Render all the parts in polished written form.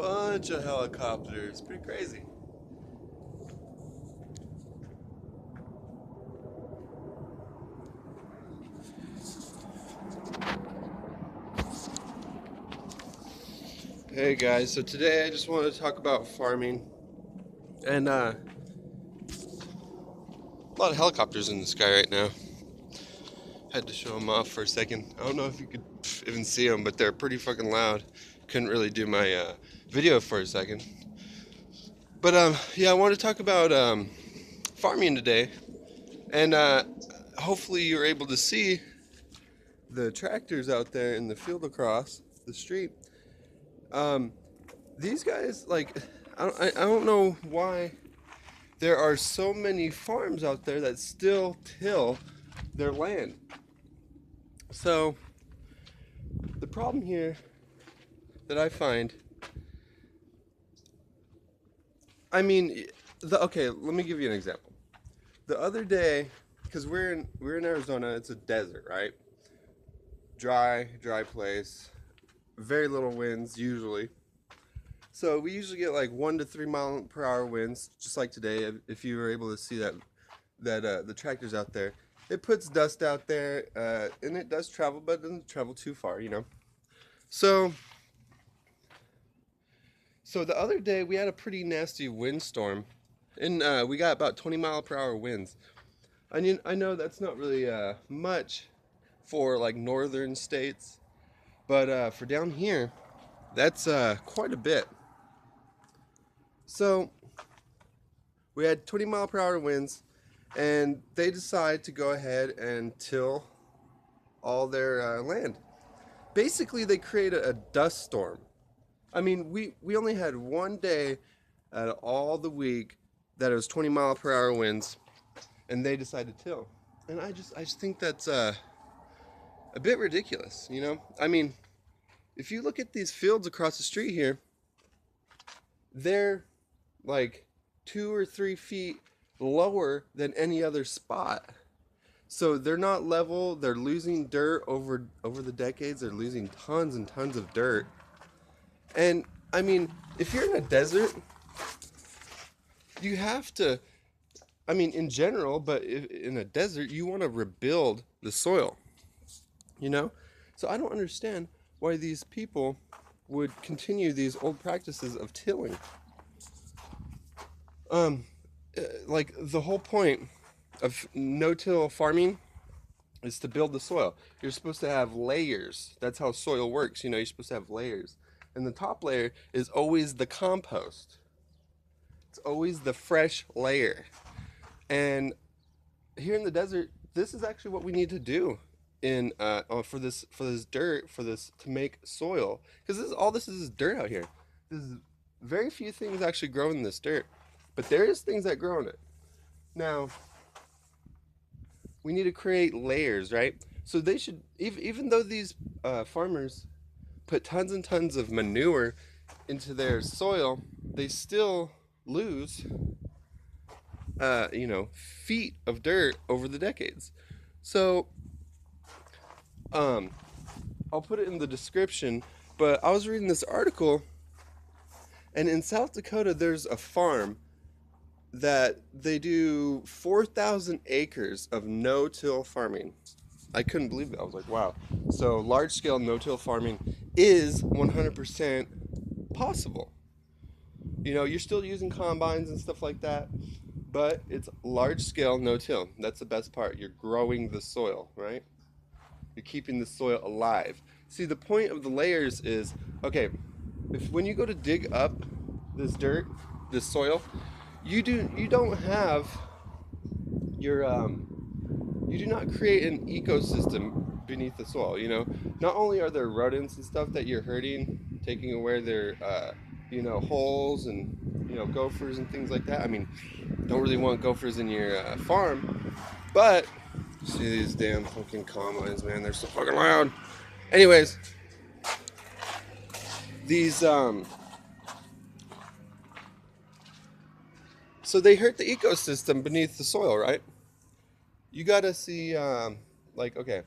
bunch of helicopters. Pretty crazy. Hey guys, so today I just wanted to talk about farming and a lot of helicopters in the sky right now. Had to show them off for a second. I don't know if you could even see them, but they're pretty fucking loud. Couldn't really do my video for a second. But yeah, I want to talk about farming today, and hopefully you're able to see the tractors out there in the field across the street. Um, these guys, like, I don't know why there are so many farms out there that still till their land. So the problem here that I find, okay, let me give you an example. The other day, because we're in Arizona, it's a desert, right? Dry place, very little winds usually. So we usually get like 1 to 3 mile per hour winds, just like today. If you were able to see that the tractors out there, it puts dust out there, and it does travel, but it doesn't travel too far, you know. So the other day we had a pretty nasty windstorm, and we got about 20 mile per hour winds. I know that's not really much for like northern states, but for down here, that's quite a bit. So we had 20 mile per hour winds, and they decide to go ahead and till all their land. Basically, they created a dust storm. I mean, we only had one day out of all the week that it was 20 mile per hour winds, and they decided to till. And I just think that's a bit ridiculous, you know? I mean, if you look at these fields across the street here, they're like 2 or 3 feet lower than any other spot. So they're not level. They're losing dirt over the decades. They're losing tons and tons of dirt. And I mean, if you're in a desert, you have to, I mean, in general, but in a desert, you want to rebuild the soil, you know? So I don't understand why these people would continue these old practices of tilling. Like the whole point of no-till farming is to build the soil. You're supposed to have layers. That's how soil works. You know, you're supposed to have layers. And the top layer is always the compost. It's always the fresh layer. And here in the desert, this is actually what we need to do in for this dirt, for this to make soil, because this is dirt out here. This is very few things actually grow in this dirt, but there is things that grow in it. Now we need to create layers, right? So they should, even though these farmers put tons and tons of manure into their soil, they still lose feet of dirt over the decades. So I'll put it in the description, but I was reading this article, and in South Dakota there's a farm that they do 4,000 acres of no-till farming. I couldn't believe it. I was like, wow. So large-scale no-till farming is 100% possible. You know, you're still using combines and stuff like that, but it's large-scale no-till. That's the best part. You're growing the soil, right? You're keeping the soil alive. See, the point of the layers is, okay, when you go to dig up this dirt, this soil, you don't have your you do not create an ecosystem beneath the soil. You know, not only are there rodents and stuff that you're hurting, taking away their holes, and gophers and things like that. I mean, don't really want gophers in your farm, but see these damn fucking combines, man, they're so fucking loud. Anyways, these so they hurt the ecosystem beneath the soil, right? You gotta see, like, okay,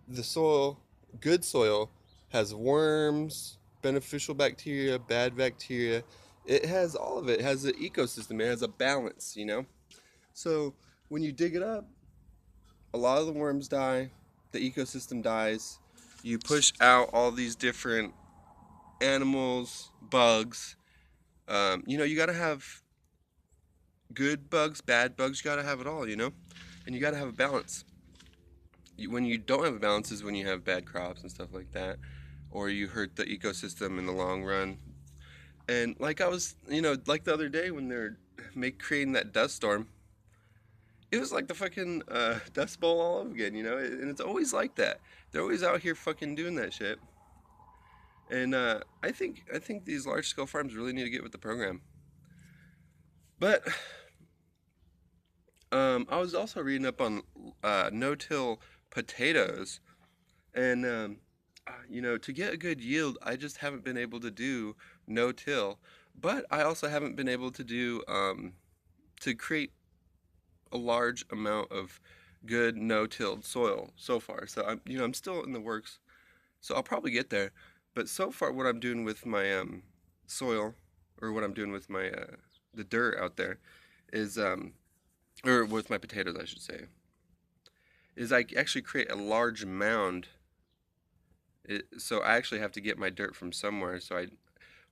the soil, good soil, has worms, beneficial bacteria, bad bacteria. It has all of it. It has an ecosystem. It has a balance, you know? So when you dig it up, a lot of the worms die, the ecosystem dies. You push out all these different animals, bugs. You know, you got to have good bugs, bad bugs. You got to have it all, you know? And you got to have a balance. When you don't have a balance is when you have bad crops and stuff like that, or you hurt the ecosystem in the long run. And like I was, you know, like the other day when they're creating that dust storm, it was like the fucking Dust Bowl all over again, you know? And it's always like that. They're always out here fucking doing that shit. And I think these large scale farms really need to get with the program. But I was also reading up on no-till potatoes, and you know, to get a good yield, I just haven't been able to do no-till. But I also haven't been able to do to create a large amount of good no-tilled soil so far. So I'm still in the works. So I'll probably get there. But so far, what I'm doing with my soil, or what I'm doing with my the dirt out there, is or with my potatoes, I should say, is I actually create a large mound. So I actually have to get my dirt from somewhere. So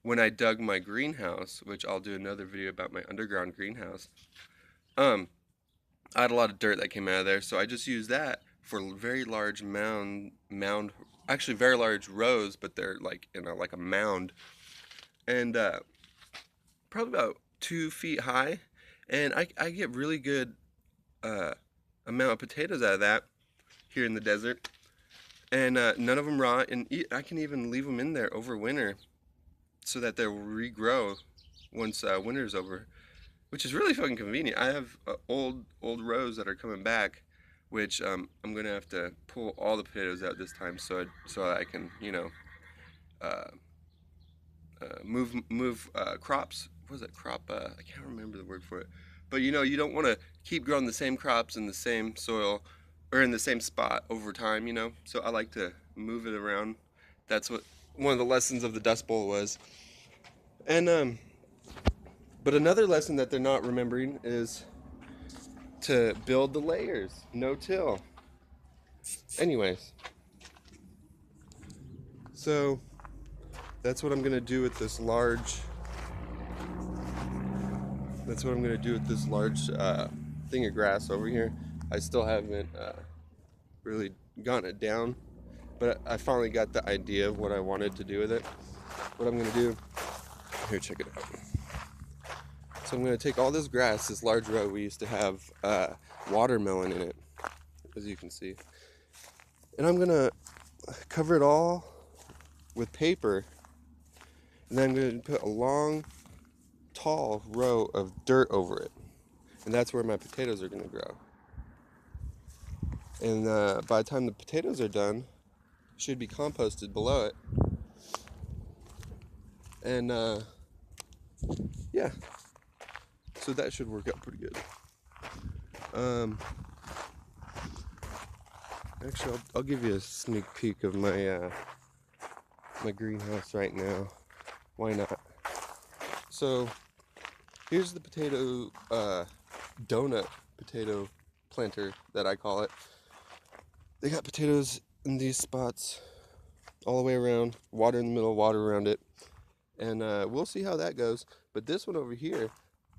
when I dug my greenhouse, which I'll do another video about my underground greenhouse, I had a lot of dirt that came out of there, so I just used that for very large actually very large rows, but they're like like a mound, and probably about 2 feet high, and I get really good amount of potatoes out of that here in the desert, and none of them rot, and I can even leave them in there over winter, so that they'll regrow once winter's over. Which is really fucking convenient. I have old rows that are coming back, which I'm gonna have to pull all the potatoes out this time, so I can, you know, uh, move crops. What is it? I can't remember the word for it. But you know, you don't want to keep growing the same crops in the same soil or in the same spot over time. You know, so I like to move it around. That's what one of the lessons of the Dust Bowl was. And but another lesson that they're not remembering is to build the layers, no till. Anyways, so that's what I'm gonna do with this large. That's what I'm gonna do with this large thing of grass over here. I still haven't really gotten it down, but I finally got the idea of what I wanted to do with it. What I'm gonna do here, check it out. So I'm gonna take all this grass, this large row. We used to have watermelon in it, as you can see, and I'm gonna cover it all with paper, and then I'm gonna put a long, tall row of dirt over it, and that's where my potatoes are gonna grow. And by the time the potatoes are done, it should be composted below it, and yeah. So that should work out pretty good. Actually, I'll give you a sneak peek of my my greenhouse right now. Why not? So here's the potato donut potato planter that I call it. They got potatoes in these spots all the way around, water in the middle, water around it, and we'll see how that goes. But this one over here,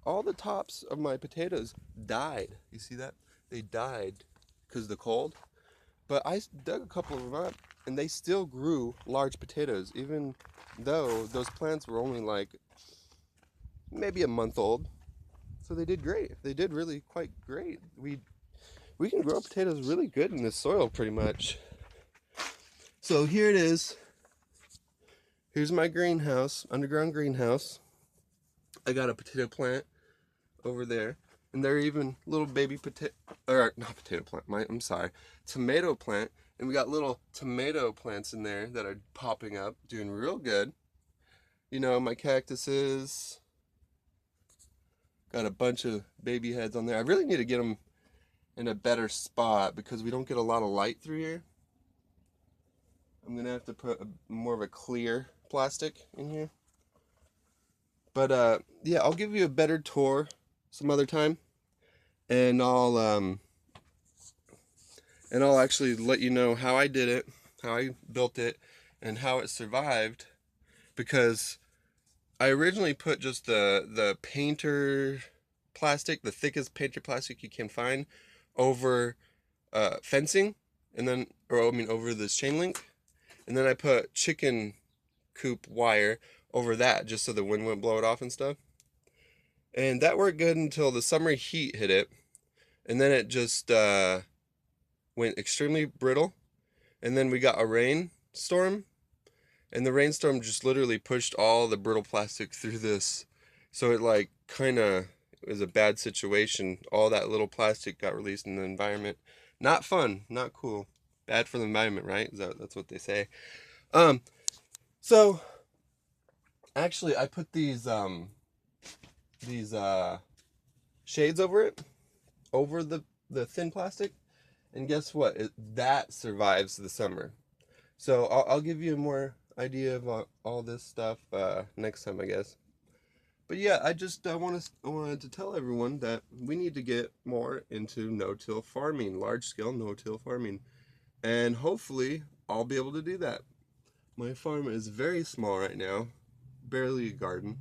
all the tops of my potatoes died. You see that? They died because of the cold. But I dug a couple of them up, and they still grew large potatoes, even though those plants were only like maybe a month old. So they did great. They did really quite great. We can grow potatoes really good in this soil, pretty much. So here it is. Here's my greenhouse, underground greenhouse. I got a potato plant over there, and there are even little baby tomato plant, and we got little tomato plants in there that are popping up, doing real good. You know, my cactuses got a bunch of baby heads on there. I really need to get them in a better spot because we don't get a lot of light through here. I'm gonna have to put more of a clear plastic in here. But yeah, I'll give you a better tour some other time, and I'll actually let you know how I did it, how I built it, and how it survived. Because I originally put just the painter plastic, the thickest painter plastic you can find, over fencing, and then, or I mean, over this chain link, and then I put chicken coop wire over that just so the wind wouldn't blow it off and stuff. And that worked good until the summer heat hit it, and then it just went extremely brittle. And then we got a rainstorm, and the rainstorm just literally pushed all the brittle plastic through this. So it like kind of was a bad situation. All that little plastic got released in the environment. Not fun, not cool. Bad for the environment, right? That's what they say. So actually I put these shades over it, over the thin plastic, and guess what? That survives the summer. So I'll give you a more idea of all this stuff next time, I guess. But yeah, I wanted to tell everyone that we need to get more into no-till farming, large-scale no-till farming, and hopefully I'll be able to do that. My farm is very small right now, barely a garden,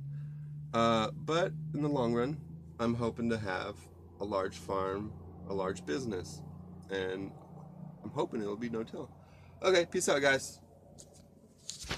but in the long run, I'm hoping to have a large farm, a large business, and I'm hoping it'll be no-till. Okay, peace out, guys.